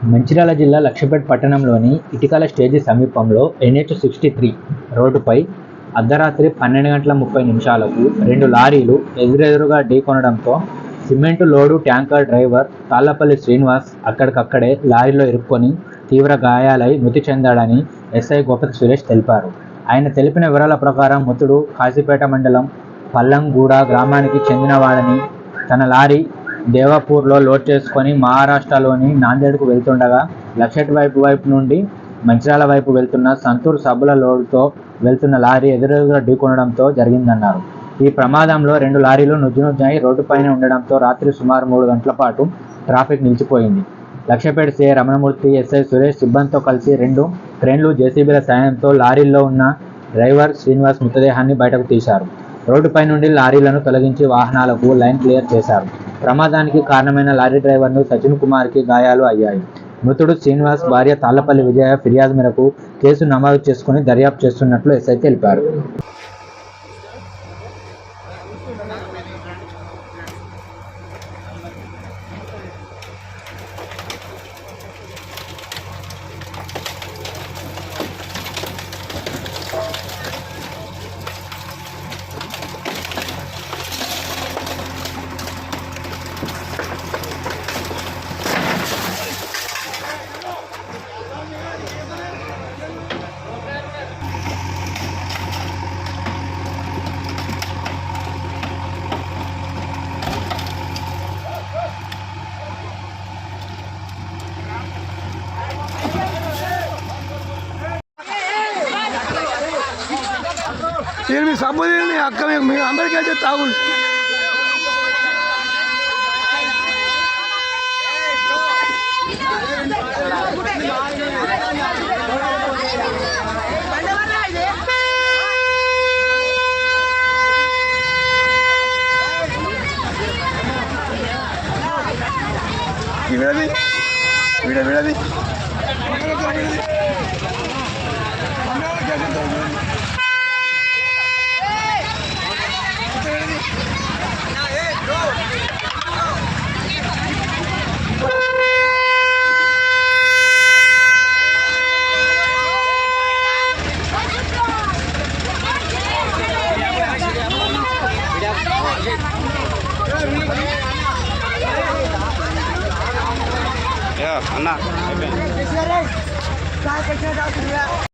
మంచిర్యాల జిల్లా లక్షపేట్ పట్టణంలోని ఇటికల స్టేజి సమీపంలో NH-63 రోడ్డుపై అర్ధరాత్రి 12:30 రెండు లారీలు ఎదురెదురుగా ఢీకొనడంతో cement load tanker driver Tallapalli Srinivas అక్కడికక్కడే లారీలో ఇరుక్కొని తీవ్ర గాయాలై మృతి చెందాడని ఎస్ఐ గోపతి సురేష్ తెలిపారు. ఆయన తెలిపిన వివరాల ప్రకారం మృతుడు కాశీపేట మండలం పల్లంగూడ గ్రామానికి చెందినవాడని, తన లారీ దేవాపూర్లో లోడ్ చేసుకొని మహారాష్ట్రలోని నాందేడ్కు వెళ్తుండగా లక్షెట్ వైపు నుండి మంచిర్యాల వైపు వెళ్తున్న సంతూర్ సబ్బుల లోడుతో వెళ్తున్న లారీ ఎదురెదురుగా ఢీకొనడంతో జరిగిందన్నారు. ఈ ప్రమాదంలో రెండు లారీలు నుజ్జునుజ్జై రోడ్డుపైనే ఉండడంతో రాత్రి సుమారు 3 గంటల పాటు ట్రాఫిక్ నిలిచిపోయింది. లక్షపేట సీఐ రమణమూర్తి, ఎస్ఐ సురేష్ సిబ్బందితో కలిసి 2 క్రేన్లు, జేసీబీల సాయంతో లారీల్లో ఉన్న డ్రైవర్ శ్రీనివాస్ మృతదేహాన్ని బయటకు తీశారు. రోడ్డుపై నుండి లారీలను తొలగించి వాహనాలకు లైన్ క్లియర్ చేశారు. ప్రమాదానికి కారణమైన లారీ డ్రైవర్ను సచిన్ కుమార్కి గాయాలు అయ్యాయి. మృతుడు శ్రీనివాస్ భార్య తాళ్లపల్లి విజయ ఫిర్యాదు మేరకు కేసు నమోదు చేసుకుని దర్యాప్తు చేస్తున్నట్లు ఎస్ఐ తెలిపారు. నేను మీ సబ్బుని మీ అక్క మీ అందరికీ అయితే తాగుండు. విడది అన్నా